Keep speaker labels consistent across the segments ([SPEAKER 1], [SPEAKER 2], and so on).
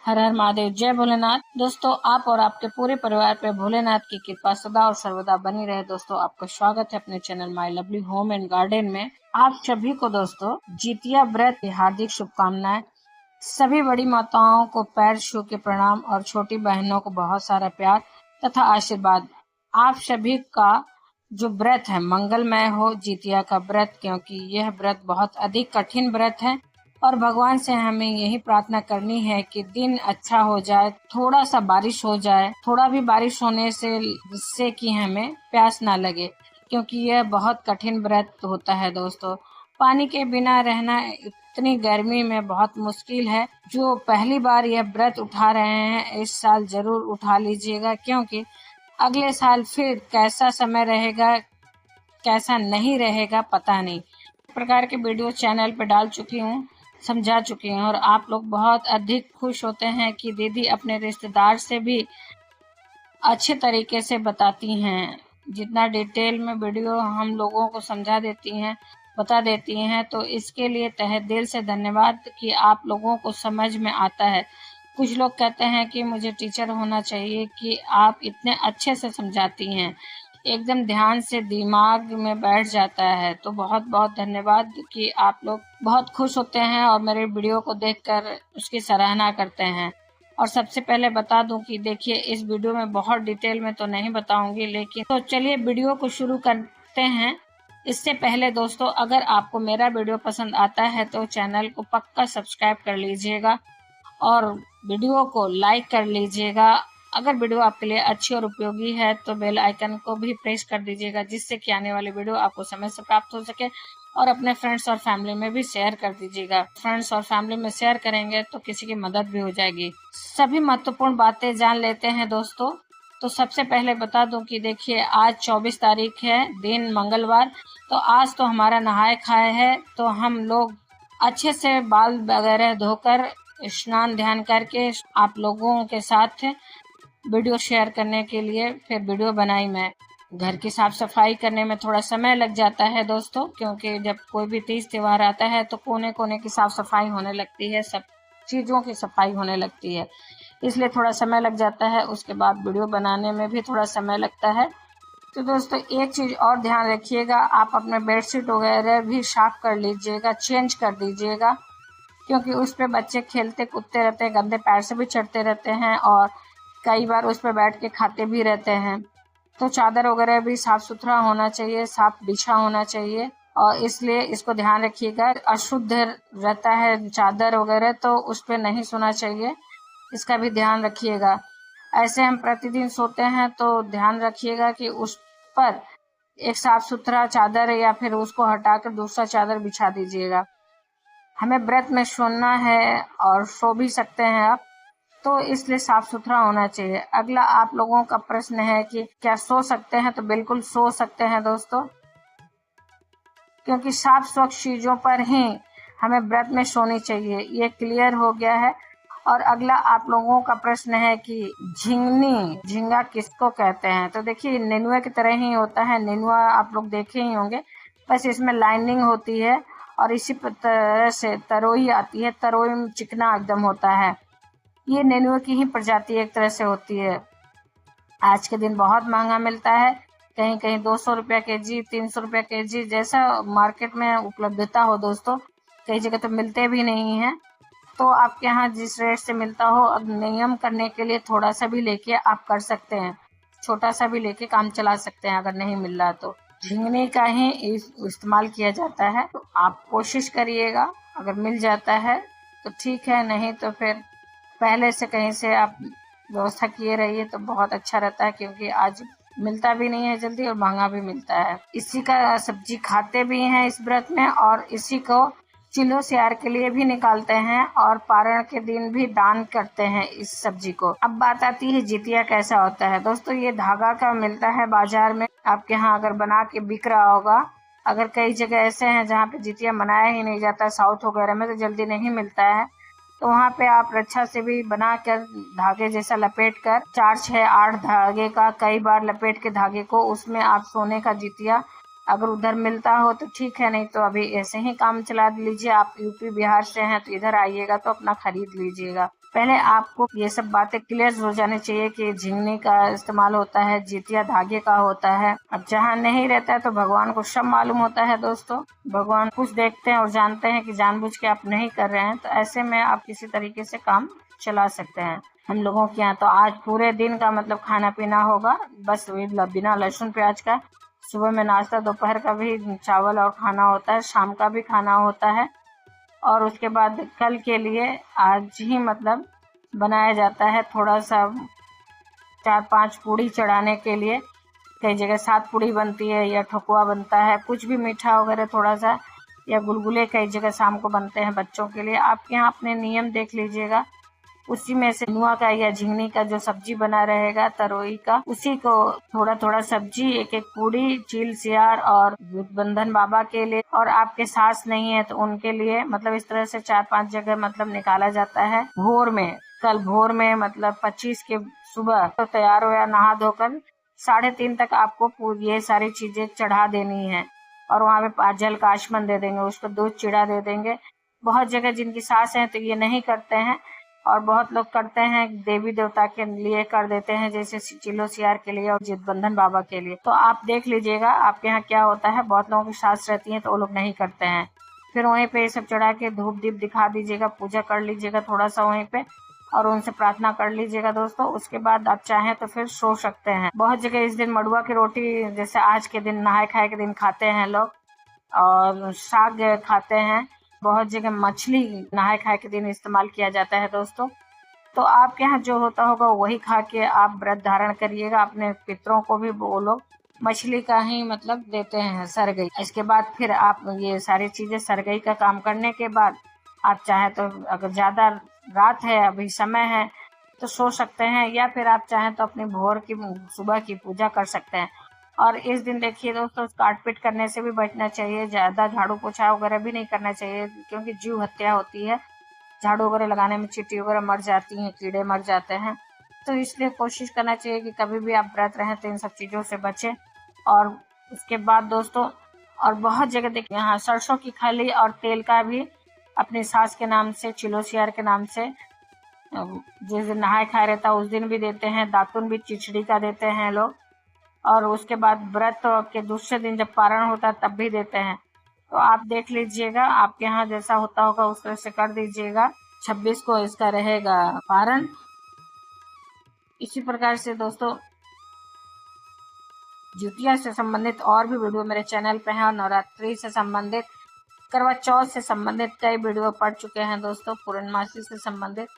[SPEAKER 1] हर हर महादेव। जय भोलेनाथ। दोस्तों, आप और आपके पूरे परिवार पे भोलेनाथ की कृपा सदा और सर्वदा बनी रहे। दोस्तों, आपका स्वागत है अपने channel my lovely home and garden में। आप सभी को दोस्तों जितिया व्रत की हार्दिक शुभकामनाएं। सभी बड़ी माताओं को पैर छू के प्रणाम और छोटी बहनों को बहुत सारा प्यार तथा आशीर्वाद। आप सभी का जो व्रत है मंगलमय हो, जितिया का व्रत, क्योंकि यह व्रत बहुत अधिक कठिन व्रत है और भगवान से हमें यही प्रार्थना करनी है कि दिन अच्छा हो जाए, थोड़ा सा बारिश हो जाए, थोड़ा भी बारिश होने से जिससे कि हमें प्यास ना लगे, क्योंकि यह बहुत कठिन व्रत होता है। दोस्तों, पानी के बिना रहना इतनी गर्मी में बहुत मुश्किल है। जो पहली बार यह व्रत उठा रहे हैं इस साल जरूर उठा लीजिएगा, क्योंकि अगले साल फिर कैसा समय रहेगा कैसा नहीं रहेगा पता नहीं। इस प्रकार के वीडियो चैनल पे डाल चुकी हूँ, समझा चुकी हूँ और आप लोग बहुत अधिक खुश होते हैं कि दीदी अपने रिश्तेदार से भी अच्छे तरीके से बताती हैं। जितना डिटेल में वीडियो हम लोगों को समझा देती हैं, बता देती हैं, तो इसके लिए तहे दिल से धन्यवाद कि आप लोगों को समझ में आता है। कुछ लोग कहते हैं कि मुझे टीचर होना चाहिए कि आप इतने अच्छे से समझाती हैं, एकदम ध्यान से दिमाग में बैठ जाता है। तो बहुत बहुत धन्यवाद कि आप लोग बहुत खुश होते हैं और मेरे वीडियो को देखकर उसकी सराहना करते हैं। और सबसे पहले बता दूं कि देखिए, इस वीडियो में बहुत डिटेल में तो नहीं बताऊंगी, लेकिन तो चलिए वीडियो को शुरू करते हैं। इससे पहले दोस्तों, अगर आपको मेरा वीडियो पसंद आता है तो चैनल को पक्का सब्सक्राइब कर लीजिएगा और वीडियो को लाइक कर लीजिएगा। अगर वीडियो आपके लिए अच्छी और उपयोगी है तो बेल आइकन को भी प्रेस कर दीजिएगा, जिससे कि आने वाली वीडियो आपको समय से प्राप्त हो सके। और अपने फ्रेंड्स और फैमिली में भी शेयर कर दीजिएगा। फ्रेंड्स और फैमिली में शेयर करेंगे तो किसी की मदद भी हो जाएगी। सभी महत्वपूर्ण बातें जान लेते हैं दोस्तों। तो सबसे पहले बता दूं कि देखिए, आज 24 तारीख है, दिन मंगलवार। तो आज तो हमारा नहाए खाए है, तो हम लोग अच्छे से बाल वगैरह धोकर स्नान ध्यान करके आप लोगों के साथ वीडियो शेयर करने के लिए फिर वीडियो बनाई मैं। घर की साफ सफाई करने में थोड़ा समय लग जाता है दोस्तों, क्योंकि जब कोई भी तीज त्योहार आता है तो कोने कोने की साफ सफाई होने लगती है, सब चीज़ों की सफाई होने लगती है, इसलिए थोड़ा समय लग जाता है। उसके बाद वीडियो बनाने में भी थोड़ा समय लगता है। तो दोस्तों, एक चीज़ और ध्यान रखिएगा, आप अपने बेडशीट वगैरह भी साफ कर लीजिएगा, चेंज कर दीजिएगा, क्योंकि उस पर बच्चे खेलते कूदते रहते हैं, गंदे पैर से भी चढ़ते रहते हैं और कई बार उस पर बैठ के खाते भी रहते हैं। तो चादर वगैरह भी साफ सुथरा होना चाहिए, साफ बिछा होना चाहिए, और इसलिए इसको ध्यान रखिएगा। अशुद्ध रहता है चादर वगैरह तो उस पर नहीं सोना चाहिए, इसका भी ध्यान रखिएगा। ऐसे हम प्रतिदिन सोते हैं तो ध्यान रखिएगा कि उस पर एक साफ सुथरा चादर या फिर उसको हटाकर दूसरा चादर बिछा दीजिएगा। हमें व्रत में सोना है और सो भी सकते हैं आप, तो इसलिए साफ सुथरा होना चाहिए। अगला आप लोगों का प्रश्न है कि क्या सो सकते हैं, तो बिल्कुल सो सकते हैं दोस्तों, क्योंकि साफ स्वच्छ चीजों पर ही हमें व्रत में सोनी चाहिए। ये क्लियर हो गया है। और अगला आप लोगों का प्रश्न है कि झींगा किसको कहते हैं। तो देखिए, नेनुआ की तरह ही होता है। नेनुआ आप लोग देखे ही होंगे, बस इसमें लाइनिंग होती है और इसी तरह से तरोई आती है। तरोई चिकना एकदम होता है। ये नेनुआ की ही प्रजाति एक तरह से होती है। आज के दिन बहुत महंगा मिलता है, कहीं कहीं 200 रुपया केजी, 300 रुपया केजी, जैसा मार्केट में उपलब्धता हो दोस्तों। कई जगह तो मिलते भी नहीं हैं। तो आपके यहाँ जिस रेट से मिलता हो, अब नियम करने के लिए थोड़ा सा भी लेके आप कर सकते हैं, छोटा सा भी लेके काम चला सकते हैं। अगर नहीं मिल रहा तो झिंगनी का ही इस्तेमाल किया जाता है। तो आप कोशिश करिएगा, अगर मिल जाता है तो ठीक है, नहीं तो फिर पहले से कहीं से आप व्यवस्था किए रहिए तो बहुत अच्छा रहता है, क्योंकि आज मिलता भी नहीं है जल्दी और महंगा भी मिलता है। इसी का सब्जी खाते भी हैं इस व्रत में, और इसी को चिल्हो सियार के लिए भी निकालते हैं और पारण के दिन भी दान करते हैं इस सब्जी को। अब बात आती है जितिया कैसा होता है। दोस्तों, ये धागा का मिलता है बाजार में, आपके यहाँ अगर बना के बिक रहा होगा। अगर कई जगह ऐसे हैं जहाँ पे जितिया मनाया ही नहीं जाता, साउथ वगैरह में तो जल्दी नहीं मिलता है, तो वहाँ पे आप रक्षा से भी बना कर धागे जैसा लपेट कर 4, 6, 8 धागे का कई बार लपेट के धागे को उसमें आप सोने का जितिया अगर उधर मिलता हो तो ठीक है, नहीं तो अभी ऐसे ही काम चला लीजिए। आप यूपी बिहार से हैं तो इधर आइएगा तो अपना खरीद लीजिएगा। पहले आपको ये सब बातें क्लियर हो जानी चाहिए कि झिंगनी का इस्तेमाल होता है, जितिया धागे का होता है। अब जहाँ नहीं रहता है तो भगवान को सब मालूम होता है दोस्तों। भगवान कुछ देखते हैं और जानते हैं कि जानबूझ के आप नहीं कर रहे हैं, तो ऐसे में आप किसी तरीके से काम चला सकते हैं। हम लोगों के यहाँ तो आज पूरे दिन का मतलब खाना पीना होगा बस बिना लहसुन प्याज का। सुबह में नाश्ता, दोपहर का भी चावल और खाना होता है, शाम का भी खाना होता है। और उसके बाद कल के लिए आज ही मतलब बनाया जाता है थोड़ा सा 4-5 पूड़ी चढ़ाने के लिए। कई जगह 7 पूड़ी बनती है या ठकुआ बनता है, कुछ भी मीठा वगैरह थोड़ा सा, या गुलगुले कई जगह शाम को बनते हैं बच्चों के लिए। आपके यहाँ अपने नियम देख लीजिएगा, उसी में से नुआ का या झिंगनी का जो सब्जी बना रहेगा तरोई का, उसी को थोड़ा थोड़ा सब्जी, एक एक पूड़ी चील सियार और बंधन बाबा के लिए, और आपके सास नहीं है तो उनके लिए, मतलब इस तरह से 4-5 जगह मतलब निकाला जाता है। भोर में, कल भोर में मतलब 25 के सुबह तो तैयार हो या नहा धोकर 3:30 तक आपको ये सारी चीजें चढ़ा देनी है। और वहाँ पे जल का आचमन दे देंगे, उसको दूध चिड़ा दे देंगे। बहुत जगह जिनकी सास है तो ये नहीं करते हैं, और बहुत लोग करते हैं देवी देवता के लिए कर देते हैं, जैसे चिलो सियार के लिए और जितबंधन बाबा के लिए। तो आप देख लीजिएगा आपके यहाँ क्या होता है। बहुत लोगों की सास रहती है तो वो लोग नहीं करते हैं। फिर वहीं पे सब चढ़ा के धूप दीप दिखा दीजिएगा, पूजा कर लीजिएगा थोड़ा सा वहीं पे, और उनसे प्रार्थना कर लीजिएगा दोस्तों। उसके बाद आप चाहें तो फिर सो सकते हैं। बहुत जगह इस दिन मड़ुआ की रोटी, जैसे आज के दिन नहाए खाए के दिन खाते हैं लोग, और साग खाते हैं। बहुत जगह मछली नहाए खाए के दिन इस्तेमाल किया जाता है दोस्तों। तो आपके यहाँ जो होता होगा वही खा के आप व्रत धारण करिएगा। अपने पितरों को भी वो लोग मछली का ही मतलब देते हैं, सरगई। इसके बाद फिर आप ये सारी चीजें सरगई का काम करने के बाद आप चाहे तो, अगर ज्यादा रात है अभी समय है तो सो सकते हैं, या फिर आप चाहें तो अपनी भोर की सुबह की पूजा कर सकते हैं। और इस दिन देखिए दोस्तों, काट पीट करने से भी बचना चाहिए, ज्यादा झाड़ू पोछा वगैरह भी नहीं करना चाहिए, क्योंकि जीव हत्या होती है। झाड़ू वगैरह लगाने में चींटी वगैरह मर जाती हैं, कीड़े मर जाते हैं। तो इसलिए कोशिश करना चाहिए कि कभी भी आप व्रत रहें तो इन सब चीज़ों से बचें। और उसके बाद दोस्तों, और बहुत जगह देखिए यहाँ सरसों की खली और तेल का भी अपनी सास के नाम से, चिलो सियार के नाम से, जिस दिन नहाए खाए रहता है उस दिन भी देते हैं। दातुन भी चिचड़ी का देते हैं लोग। और उसके बाद व्रत के दूसरे दिन जब पारण होता है तब भी देते हैं। तो आप देख लीजिएगा आपके यहाँ जैसा होता होगा उस तरह से कर दीजिएगा। 26 को इसका रहेगा पारण। इसी प्रकार से दोस्तों, जितिया से संबंधित और भी वीडियो मेरे चैनल पे हैं, और नवरात्रि से संबंधित, करवा चौथ से संबंधित कई वीडियो पढ़ चुके हैं दोस्तों, पूर्णमासी से संबंधित।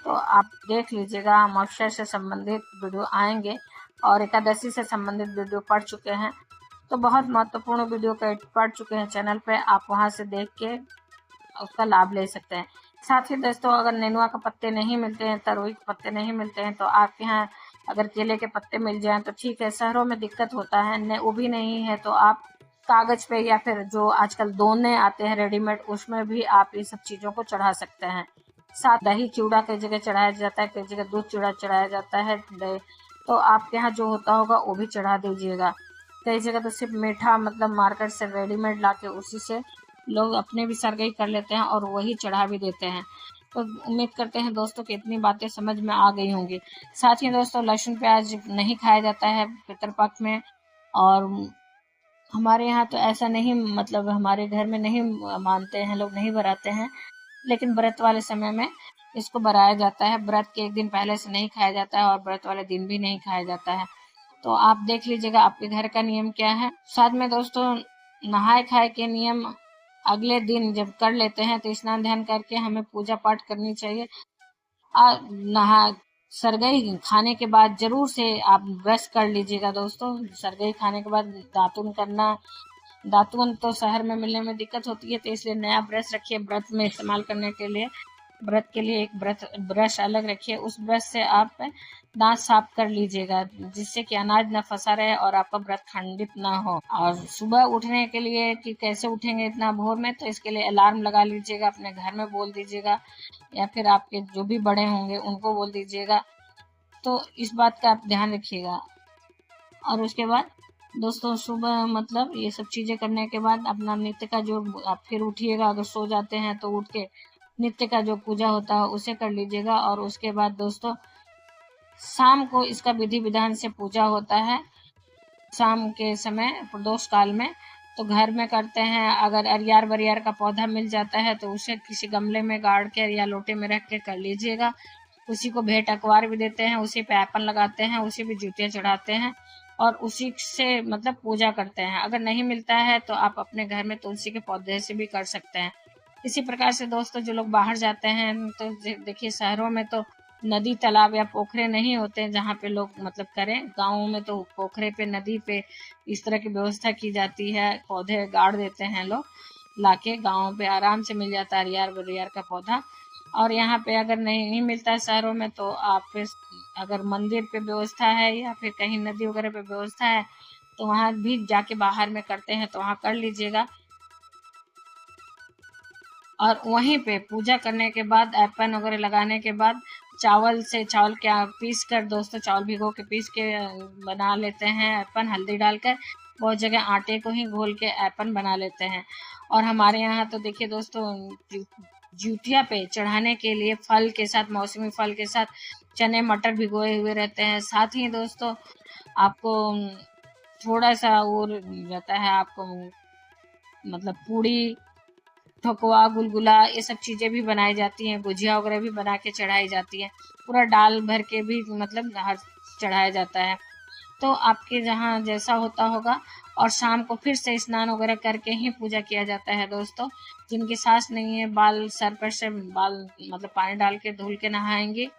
[SPEAKER 1] तो आप देख लीजिएगा, अमावस्या से संबंधित वीडियो आएंगे, और एकादशी से संबंधित वीडियो पढ़ चुके हैं। तो बहुत महत्वपूर्ण वीडियो पढ़ चुके हैं चैनल पे, आप वहां से देख के उसका लाभ ले सकते हैं। साथ ही दोस्तों, अगर नेनुआ के पत्ते नहीं मिलते हैं, तरोई के पत्ते नहीं मिलते हैं, तो आपके यहाँ अगर केले के पत्ते मिल जाएं तो ठीक है। शहरों में दिक्कत होता है, वो भी नहीं है तो आप कागज पे, या फिर जो आजकल दोने आते हैं रेडीमेड, उसमें भी आप ये सब चीजों को चढ़ा सकते हैं। साथ दही चूड़ा कई जगह चढ़ाया जाता है, कई जगह दूध चूड़ा चढ़ाया जाता है। तो आपके यहाँ जो होता होगा वो भी चढ़ा दीजिएगा। कई जगह तो सिर्फ मीठा मतलब मार्केट से रेडीमेड लाके उसी से लोग अपने भी सरगई कर लेते हैं और वही चढ़ा भी देते हैं। तो उम्मीद करते हैं दोस्तों कि इतनी बातें समझ में आ गई होंगी। साथ ही दोस्तों, लहसुन प्याज नहीं खाया जाता है पितृपक्ष में, और हमारे यहाँ तो ऐसा नहीं, मतलब हमारे घर में नहीं मानते हैं लोग, नहीं बनाते हैं। लेकिन व्रत वाले समय में इसको बनाया जाता है। व्रत के एक दिन पहले से नहीं खाया जाता है, और व्रत वाले दिन भी नहीं खाया जाता है। तो आप देख लीजिएगा आपके घर का नियम क्या है। साथ में दोस्तों, नहाए खाए के नियम अगले दिन जब कर लेते हैं तो स्नान ध्यान करके हमें पूजा पाठ करनी चाहिए। नहा सरगई खाने के बाद जरूर से आप ब्रश कर लीजिएगा दोस्तों। सरगई खाने के बाद दातुन करना, दातुन तो शहर में मिलने में दिक्कत होती है, तो इसलिए नया ब्रश रखिए व्रत में इस्तेमाल करने के लिए। व्रत के लिए एक ब्रश अलग रखिए, उस ब्रश से आप दांत साफ कर लीजिएगा, जिससे कि अनाज न फंसा रहे और आपका व्रत खंडित ना हो। और सुबह उठने के लिए कि कैसे उठेंगे इतना भोर में, तो इसके लिए अलार्म लगा लीजिएगा, अपने घर में बोल दीजिएगा, या फिर आपके जो भी बड़े होंगे उनको बोल दीजिएगा। तो इस बात का आप ध्यान रखिएगा। और उसके बाद दोस्तों, सुबह मतलब ये सब चीजें करने के बाद अपना नित्य का जो आप फिर उठिएगा, अगर सो जाते हैं तो उठ के नित्य का जो पूजा होता है उसे कर लीजिएगा। और उसके बाद दोस्तों शाम को इसका विधि विधान से पूजा होता है। शाम के समय प्रदोष काल में तो घर में करते हैं। अगर अरियार बरियार का पौधा मिल जाता है तो उसे किसी गमले में गाड़ के या लोटे में रख के कर लीजिएगा। उसी को भेंट अखबार भी देते हैं, उसी पे ऐपन लगाते हैं, उसी पे जूतियाँ चढ़ाते हैं और उसी से मतलब पूजा करते हैं। अगर नहीं मिलता है तो आप अपने घर में तुलसी के पौधे से भी कर सकते हैं। इसी प्रकार से दोस्तों जो लोग बाहर जाते हैं तो देखिए शहरों में तो नदी तालाब या पोखरे नहीं होते जहाँ पे लोग मतलब करें। गाँवों में तो पोखरे पे नदी पे इस तरह की व्यवस्था की जाती है, पौधे गाड़ देते हैं लोग लाके। गाँव पे आराम से मिल जाता है अरियार बरियार का पौधा। और यहाँ पे अगर नहीं मिलता है शहरों में तो आप अगर मंदिर पे व्यवस्था है या फिर कहीं नदी वगैरह पे व्यवस्था है तो वहाँ भी जाके बाहर में करते हैं तो वहाँ कर लीजिएगा। और वहीं पे पूजा करने के बाद ऐपन वगैरह लगाने के बाद चावल क्या पीस कर दोस्तों, चावल भिगो के पीस के बना लेते हैं ऐपन हल्दी डालकर। बहुत जगह आटे को ही घोल के ऐपन बना लेते हैं। और हमारे यहाँ तो देखिए दोस्तों ज्यूतिया पे चढ़ाने के लिए फल के साथ, मौसमी फल के साथ चने मटर भिगोए हुए रहते हैं। साथ ही दोस्तों आपको थोड़ा सा और रहता है, आपको मतलब पूड़ी ठोकवा गुलगुला ये सब चीज़ें भी बनाई जाती हैं, गुजिया वगैरह भी बना के चढ़ाई जाती है। पूरा डाल भर के भी मतलब हर चढ़ाया जाता है। तो आपके जहाँ जैसा होता होगा। और शाम को फिर से स्नान वगैरह करके ही पूजा किया जाता है दोस्तों। जिनकी सास नहीं है बाल सर पर से बाल मतलब पानी डाल के धुल के नहाएंगे।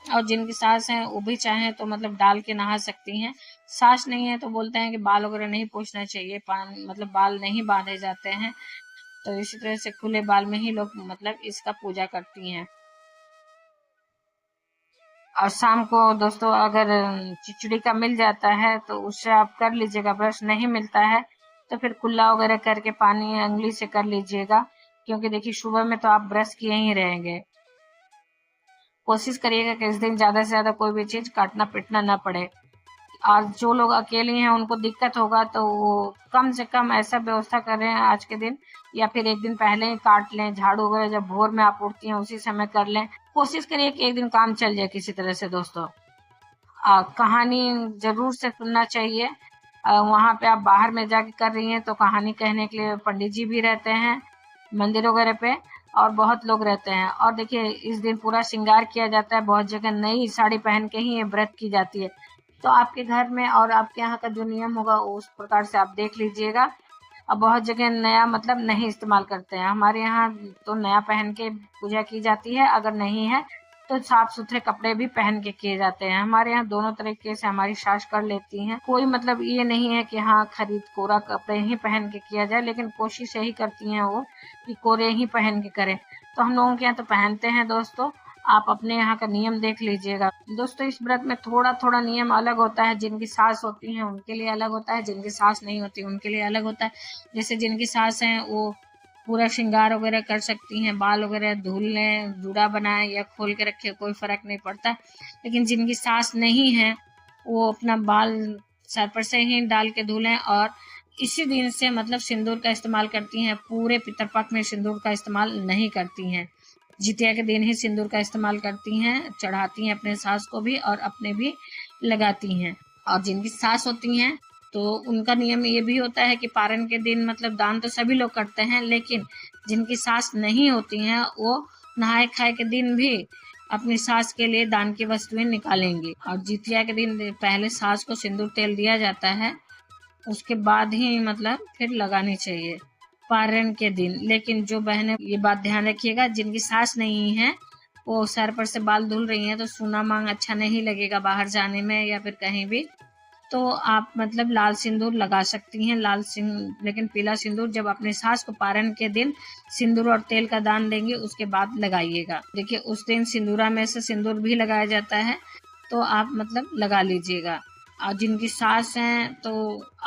[SPEAKER 1] और जिनकी सास है वो भी चाहें तो मतलब डाल के नहा सकती हैं। सास नहीं है तो बोलते हैं कि बाल वगैरह नहीं पोंछना चाहिए, मतलब बाल नहीं बांधे जाते हैं। तो इसी तरह से खुले बाल में ही लोग मतलब इसका पूजा करती हैं। और शाम को दोस्तों अगर खिचड़ी का मिल जाता है तो उससे आप कर लीजिएगा ब्रश। नहीं मिलता है तो फिर कुल्ला वगैरह करके पानी उंगली से कर लीजिएगा, क्योंकि देखिए सुबह में तो आप ब्रश किए ही रहेंगे। कोशिश करिएगा कि इस दिन ज्यादा से ज्यादा कोई भी चीज काटना पीटना ना पड़े। और जो लोग अकेले हैं उनको दिक्कत होगा तो वो कम से कम ऐसा व्यवस्था कर रहे हैं आज के दिन या फिर एक दिन पहले ही काट लें। झाड़ू वगैरह जब भोर में आप उठती हैं उसी समय कर लें। कोशिश करिए कि एक दिन काम चल जाए किसी तरह से दोस्तों। कहानी जरूर से सुनना चाहिए। वहाँ पे आप बाहर में जाके कर रही हैं तो कहानी कहने के लिए पंडित जी भी रहते हैं मंदिर वगैरह पे, और बहुत लोग रहते हैं। और देखिए इस दिन पूरा श्रृंगार किया जाता है। बहुत जगह नई साड़ी पहन के ही ये व्रत की जाती है। तो आपके घर में और आपके यहाँ का जो नियम होगा उस प्रकार से आप देख लीजिएगा। अब बहुत जगह नया मतलब नहीं इस्तेमाल करते हैं। हमारे यहाँ तो नया पहन के पूजा की जाती है, अगर नहीं है तो साफ सुथरे कपड़े भी पहन के किए जाते हैं। हमारे यहाँ दोनों तरीके से हमारी सास कर लेती हैं। कोई मतलब ये नहीं है कि हाँ खरीद कोरा कपड़े ही पहन के किया जाए, लेकिन कोशिश यही करती हैं वो कि कोरे ही पहन के करें। तो हम लोगों के यहाँ तो पहनते हैं दोस्तों। आप अपने यहाँ का नियम देख लीजिएगा दोस्तों। इस व्रत में थोड़ा थोड़ा नियम अलग होता है। जिनकी सास होती हैं उनके लिए अलग होता है, जिनकी सास नहीं होती उनके लिए अलग होता है। जैसे जिनकी सास हैं वो पूरा श्रृंगार वगैरह कर सकती हैं, बाल वगैरह धुल लें, जूड़ा बनाए या खोल के रखे, कोई फर्क नहीं पड़ता। लेकिन जिनकी सास नहीं है वो अपना बाल सर पर से ही डाल के धुलें और इसी दिन से मतलब सिंदूर का इस्तेमाल करती हैं। पूरे पितरपक्ष में सिंदूर का इस्तेमाल नहीं करती हैं। जितिया के दिन ही सिंदूर का इस्तेमाल करती हैं, चढ़ाती हैं अपने सास को भी और अपने भी लगाती हैं। और जिनकी सास होती हैं तो उनका नियम ये भी होता है कि पारण के दिन मतलब दान तो सभी लोग करते हैं, लेकिन जिनकी सास नहीं होती हैं वो नहाए खाए के दिन भी अपनी सास के लिए दान की वस्तुएं निकालेंगे। और जितिया के दिन पहले सास को सिंदूर तेल दिया जाता है, उसके बाद ही मतलब फिर लगानी चाहिए पारण के दिन। लेकिन जो बहनें ये बात ध्यान रखिएगा, जिनकी सास नहीं है वो सर पर से बाल धुल रही हैं तो सूना मांग अच्छा नहीं लगेगा बाहर जाने में या फिर कहीं भी। तो आप मतलब लाल सिंदूर लगा सकती हैं, लेकिन पीला सिंदूर जब अपने सास को पारण के दिन सिंदूर और तेल का दान देंगे उसके बाद लगाइएगा। देखिए उस दिन सिंदूरा में से सिंदूर भी लगाया जाता है, तो आप मतलब लगा लीजिएगा। और जिनकी सास हैं तो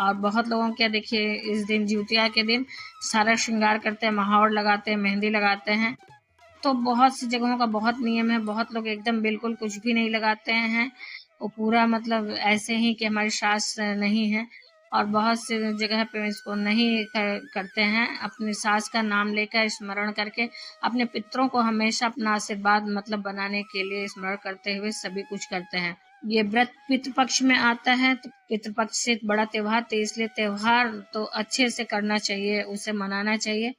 [SPEAKER 1] और बहुत लोगों के देखिए इस दिन जिउतिया के दिन सारा श्रृंगार करते हैं, महावर लगाते हैं, मेहंदी लगाते हैं। तो बहुत सी जगहों का बहुत नियम है। बहुत लोग एकदम बिल्कुल कुछ भी नहीं लगाते हैं, वो पूरा मतलब ऐसे ही कि हमारी सास नहीं है। और बहुत से जगह पे इसको नहीं करते हैं। अपनी सास का नाम लेकर स्मरण करके अपने पितरों को हमेशा अपना आशीर्वाद मतलब बनाने के लिए स्मरण करते हुए सभी कुछ करते हैं। ये व्रत पितृपक्ष में आता है, तो पितृपक्ष से एक बड़ा त्योहार, तो इसलिए त्योहार तो अच्छे से करना चाहिए, उसे मनाना चाहिए।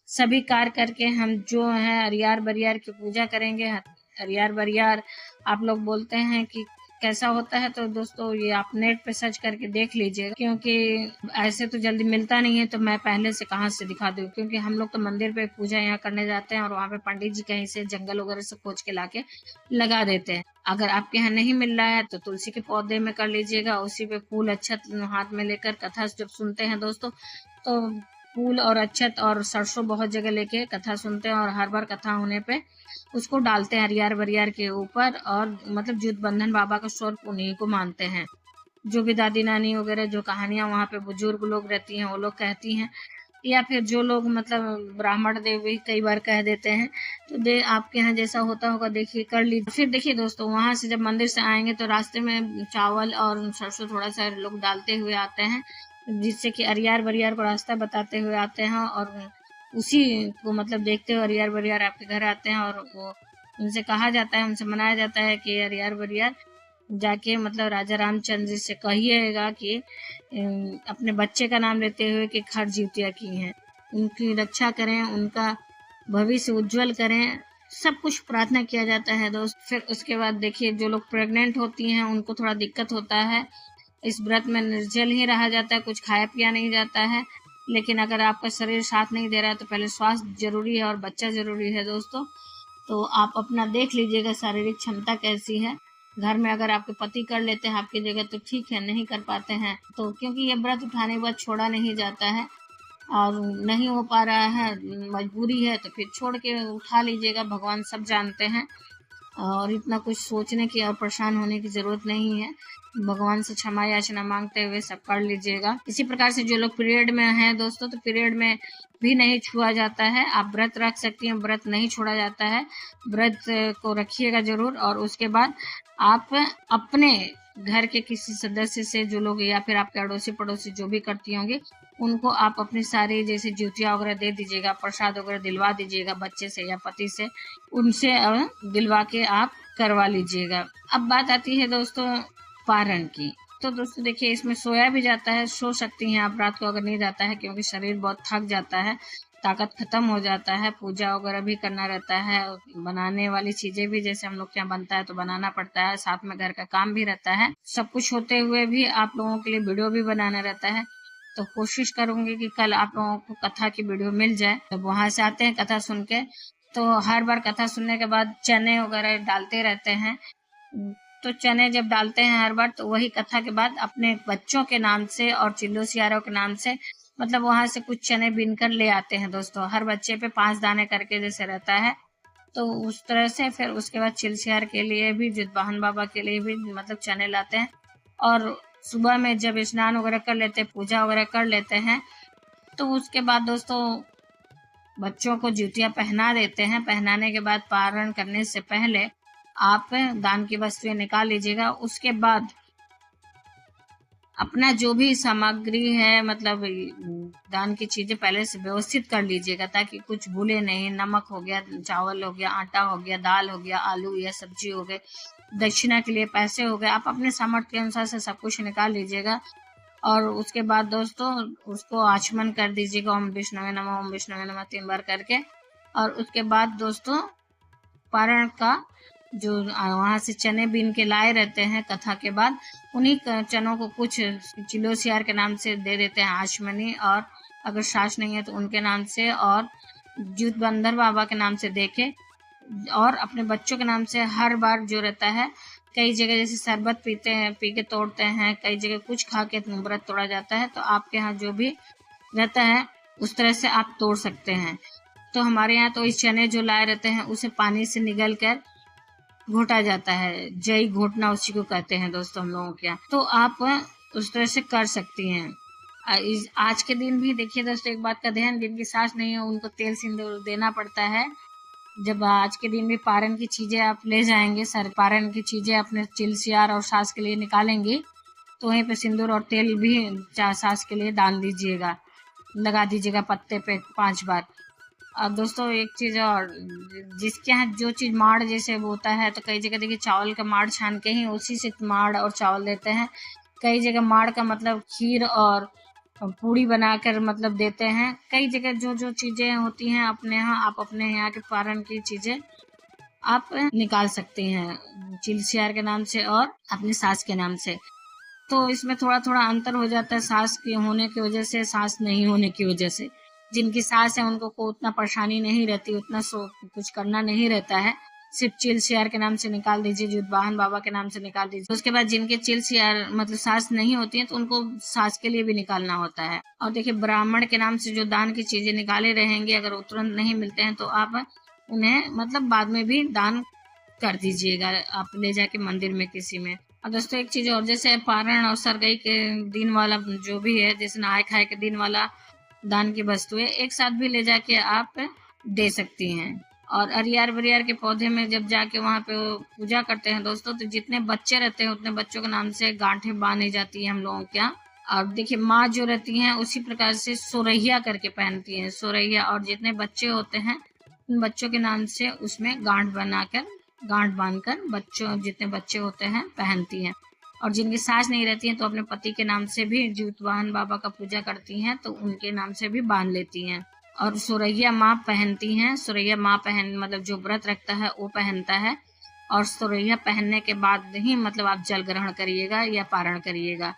[SPEAKER 1] सभी कार्य करके हम जो है अरियार बरियार की पूजा करेंगे। अरियार बरियार आप लोग बोलते हैं कि कैसा होता है, तो दोस्तों ये आप नेट पे सर्च करके देख लीजिएगा, क्योंकि ऐसे तो जल्दी मिलता नहीं है, तो मैं पहले से कहाँ से दिखा दूँ, क्योंकि हम लोग तो मंदिर पे पूजा यहाँ करने जाते हैं और वहाँ पे पंडित जी कहीं से जंगल वगैरह से खोज के लाके लगा देते हैं। अगर आपके यहाँ नहीं मिल रहा है तो तुलसी के पौधे में कर लीजिएगा, उसी पे फूल अक्षत हाथ में लेकर कथा जब सुनते हैं दोस्तों, तो फूल और अक्षत और सरसों बहुत जगह लेके कथा सुनते हैं, और हर बार कथा होने पे उसको डालते हैं हरियार बरियार के ऊपर, और मतलब जुट बंधन बाबा का स्वरूप उन्हीं को मानते हैं। जो भी दादी नानी वगैरह जो कहानियां वहाँ पे बुजुर्ग लोग रहती हैं वो लोग कहती हैं, या फिर जो लोग मतलब ब्राह्मण देव भी कई बार कह देते हैं। तो आपके यहाँ जैसा होता होगा देखिए, कर लीजिए। फिर देखिए दोस्तों, वहां से जब मंदिर से आएंगे तो रास्ते में चावल और सरसों थोड़ा सा लोग डालते हुए आते हैं, जिससे कि अरियार बरियार को रास्ता बताते हुए आते हैं, और उसी को मतलब देखते हुए अरियार बरियार आपके घर आते हैं, और वो उनसे कहा जाता है, उनसे मनाया जाता है कि अरियार बरियार जाके मतलब राजा रामचंद्र जी से कहिएगा कि अपने बच्चे का नाम लेते हुए कि खर जीवतिया की हैं, उनकी रक्षा करें, उनका भविष्य उज्जवल करें, सब कुछ प्रार्थना किया जाता है दोस्त। फिर उसके बाद देखिए, जो लोग प्रेग्नेंट होती हैं उनको थोड़ा दिक्कत होता है, इस व्रत में निर्जल ही रहा जाता है, कुछ खाया पिया नहीं जाता है। लेकिन अगर आपका शरीर साथ नहीं दे रहा है तो पहले स्वास्थ्य जरूरी है और बच्चा जरूरी है दोस्तों। तो आप अपना देख लीजिएगा शारीरिक क्षमता कैसी है। घर में अगर आपके पति कर लेते हैं आपकी जगह तो ठीक है, नहीं कर पाते हैं तो, क्योंकि ये व्रत उठाने के बाद छोड़ा नहीं जाता है, और नहीं हो पा रहा है, मजबूरी है, तो फिर छोड़ के उठा लीजिएगा। भगवान सब जानते हैं, और इतना कुछ सोचने की और परेशान होने की जरूरत नहीं है। भगवान से क्षमा याचना मांगते हुए सब कर लीजिएगा। इसी प्रकार से जो लोग पीरियड में हैं दोस्तों, तो पीरियड में भी नहीं छुआ जाता है, आप व्रत रख सकती हैं, व्रत नहीं छोड़ा जाता है। व्रत को रखिएगा जरूर, और उसके बाद आप अपने घर के किसी सदस्य से, जो लोग या फिर आपके अड़ोसी पड़ोसी जो भी करती होंगी, उनको आप अपनी सारी जैसे जूतियाँ वगैरह दे दीजिएगा, प्रसाद वगैरह दिलवा दीजिएगा बच्चे से या पति से, उनसे दिलवा के आप करवा लीजिएगा। अब बात आती है दोस्तों पारण की। तो दोस्तों देखिए, इसमें सोया भी जाता है, सो सकती हैं आप रात को अगर नींद आता है, क्योंकि शरीर बहुत थक जाता है, ताकत खत्म हो जाता है, पूजा वगैरह भी करना रहता है, बनाने वाली चीजें भी जैसे हम लोग के यहाँ बनता है तो बनाना पड़ता है, साथ में घर का काम भी रहता है। सब कुछ होते हुए भी आप लोगों के लिए वीडियो भी बनाना रहता है, तो कोशिश करूंगी कि कल आप लोगों को कथा की वीडियो मिल जाए। जब वहां से आते हैं कथा सुन के, तो हर बार कथा सुनने के बाद चने वगैरह डालते रहते हैं, तो चने जब डालते हैं हर बार, तो वही कथा के बाद अपने बच्चों के नाम से और चिल्लो सियारों के नाम से मतलब वहां से कुछ चने बीन कर ले आते हैं दोस्तों, हर बच्चे पे 5 दाने करके जैसे रहता है, तो उस तरह से फिर उसके बाद चिलसियार के लिए भी, जुटवाहन बाबा के लिए भी मतलब चने लाते हैं, और सुबह में जब स्नान वगैरह कर लेते हैं, पूजा वगैरह कर लेते हैं, तो उसके बाद दोस्तों बच्चों को जूतियां पहना देते हैं। पहनाने के बाद पारण करने से पहले आप दान की वस्तुएं निकाल लीजिएगा। उसके बाद अपना जो भी सामग्री है मतलब दान की चीजें पहले से व्यवस्थित कर लीजिएगा, ताकि कुछ भूले नहीं। नमक हो गया, चावल हो गया, आटा हो गया, दाल हो गया, आलू या सब्जी हो गए, दक्षिणा के लिए पैसे हो गए, आप अपने सामर्थ्य के अनुसार से सब कुछ निकाल लीजिएगा। और उसके बाद दोस्तों उसको आचमन कर दीजिएगा, ओम विष्णुवे नमः, ओम विष्णुवे नमः 3 बार करके। और उसके बाद दोस्तों पारण का जो वहां से चने बीन के लाए रहते हैं कथा के बाद, उन्हीं चनों को कुछ चिलो सियार के नाम से दे देते हैं आचमनी, और अगर सास नहीं है तो उनके नाम से, और जुट बंदर बाबा के नाम से देके, और अपने बच्चों के नाम से हर बार जो रहता है। कई जगह जैसे शरबत पीते हैं, पी के तोड़ते हैं, कई जगह कुछ खा के व्रत तोड़ा जाता है, तो आपके यहाँ जो भी रहता है उस तरह से आप तोड़ सकते हैं। तो हमारे यहाँ तो इस चने जो लाए रहते हैं उसे पानी से निगल कर घोटा जाता है, जई घोटना उसी को कहते हैं दोस्तों हम लोगों के यहाँ। तो आप उस तरह से कर सकती हैं। आज के दिन भी देखिए दोस्तों, एक बात का ध्यान, जिनकी सास नहीं है उनको तेल सिंदूर देना पड़ता है। जब आज के दिन भी पारण की चीजें आप ले जाएंगे, सर पारण की चीजें अपने चिलसियार और सास के लिए निकालेंगे, तो वहीं पे सिंदूर और तेल भी सास के लिए दान दीजिएगा, लगा दीजिएगा पत्ते पे 5 बार। और दोस्तों एक चीज़ और, जिसके यहाँ जो चीज़ माड़ जैसे होता है, तो कई जगह देखिए चावल का माड़ छान के ही उसी से माड़ और चावल देते हैं। कई जगह माड़ का मतलब खीर और पूड़ी बनाकर मतलब देते हैं। कई जगह जो जो चीज़ें होती हैं अपने यहाँ, आप अपने यहाँ के पारण की चीज़ें आप निकाल सकती हैं चिलसियार के नाम से और अपनी सास के नाम से। तो इसमें थोड़ा थोड़ा अंतर हो जाता है सास के होने की वजह से, सास नहीं होने की वजह से। जिनकी सास है उनको को उतना परेशानी नहीं रहती, उतना कुछ करना नहीं रहता है। सिर्फ चिलसियार के नाम से निकाल दीजिए, जुटवाहन बाबा के नाम से निकाल दीजिए। उसके बाद जिनके चिलसियार मतलब सास नहीं होती है, तो उनको सास के लिए भी निकालना होता है। और देखिए ब्राह्मण के नाम से जो दान की चीजें निकाले रहेंगे, अगर वो तुरंत नहीं मिलते हैं तो आप उन्हें मतलब बाद में भी दान कर दीजिएगा, आप ले जाके मंदिर में किसी में। और दोस्तों एक चीज और, जैसे पारण और सरगई के दिन वाला जो भी है, जैसे नहाए खाए के दिन वाला दान की वस्तुएं एक साथ भी ले जाके आप दे सकती हैं। और अरियार बरियार के पौधे में जब जाके वहाँ पे पूजा करते हैं दोस्तों, तो जितने बच्चे रहते हैं उतने बच्चों के नाम से गांठें बांधी जाती है हम लोगों के यहाँ। और देखिए माँ जो रहती हैं उसी प्रकार से सोरैया करके पहनती हैं, सोरैया। और जितने बच्चे होते हैं उन बच्चों के नाम से उसमें गांठ बांधकर बच्चों जितने बच्चे होते हैं पहनती हैं। और जिनकी सास नहीं रहती हैं तो अपने पति के नाम से भी जुटवाहन बाबा का पूजा करती हैं, तो उनके नाम से भी बांध लेती हैं। और सोरैया माँ पहनती हैं, सोरैया माँ पहन मतलब जो व्रत रखता है वो पहनता है। और सोरैया पहनने के बाद ही मतलब आप जल ग्रहण करिएगा या पारण करिएगा।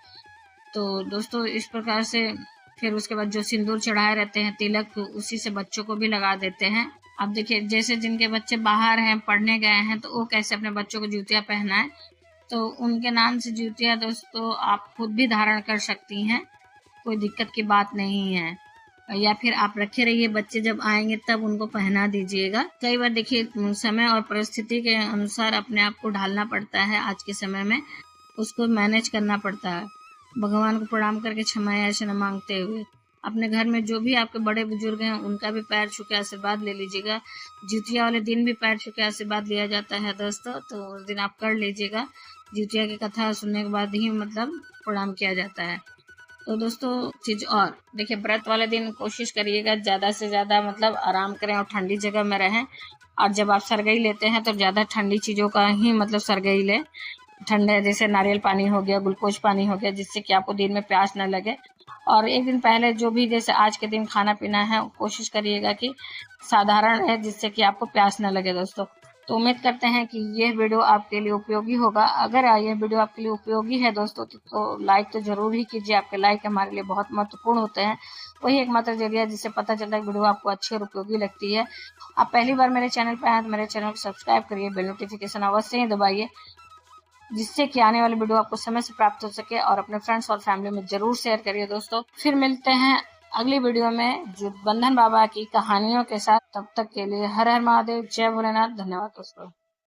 [SPEAKER 1] तो दोस्तों इस प्रकार से फिर उसके बाद जो सिंदूर चढ़ाए रहते हैं तिलक, उसी से बच्चों को भी लगा देते हैं। अब देखिए जैसे जिनके बच्चे बाहर हैं, पढ़ने गए हैं, तो वो कैसे अपने बच्चों को जूतियाँ पहनाएं, तो उनके नाम से जूतियाँ दोस्तों आप खुद भी धारण कर सकती हैं, कोई दिक्कत की बात नहीं है। या फिर आप रखे रहिए, बच्चे जब आएंगे तब उनको पहना दीजिएगा। कई बार देखिए समय और परिस्थिति के अनुसार अपने आप को ढालना पड़ता है, आज के समय में उसको मैनेज करना पड़ता है। भगवान को प्रणाम करके क्षमा याचना मांगते हुए अपने घर में जो भी आपके बड़े बुजुर्ग हैं उनका भी पैर छू के आशीर्वाद ले लीजिएगा। जितिया वाले दिन भी पैर छू के आशीर्वाद लिया जाता है दोस्तों, तो उस दिन आप कर लीजिएगा। जितिया की कथा सुनने के बाद ही मतलब प्रणाम किया जाता है। तो दोस्तों चीज और देखिए, व्रत वाले दिन कोशिश करिएगा ज्यादा से ज्यादा मतलब आराम करें और ठंडी जगह में रहें। और जब आप सरगई लेते हैं तो ज्यादा ठंडी चीजों का ही मतलब सरगई ले, ठंडे जैसे नारियल पानी हो गया, ग्लूकोज पानी हो गया, जिससे कि आपको दिन में प्यास न लगे। और एक दिन पहले जो भी जैसे आज के दिन खाना पीना है कोशिश करिएगा कि साधारण रहे, जिससे कि आपको प्यास न लगे दोस्तों। तो उम्मीद करते हैं कि यह वीडियो आपके लिए उपयोगी होगा। अगर यह वीडियो आपके लिए उपयोगी है दोस्तों तो लाइक तो जरूर ही कीजिए, आपके लाइक हमारे लिए बहुत महत्वपूर्ण होते हैं। वही एकमात्र जरिया जिससे पता चलता है वीडियो आपको अच्छी और उपयोगी लगती है। आप पहली बार मेरे चैनल पर आए तो मेरे चैनल को सब्सक्राइब करिए, बेल नोटिफिकेशन अवश्य ही दबाइए, जिससे कि आने वाले वीडियो आपको समय से प्राप्त हो सके। और अपने फ्रेंड्स और फैमिली में जरूर शेयर करिए दोस्तों। फिर मिलते हैं अगली वीडियो में जुटबंधन बाबा की कहानियों के साथ। तब तक के लिए हर हर महादेव, जय भोलेनाथ, धन्यवाद दोस्तों।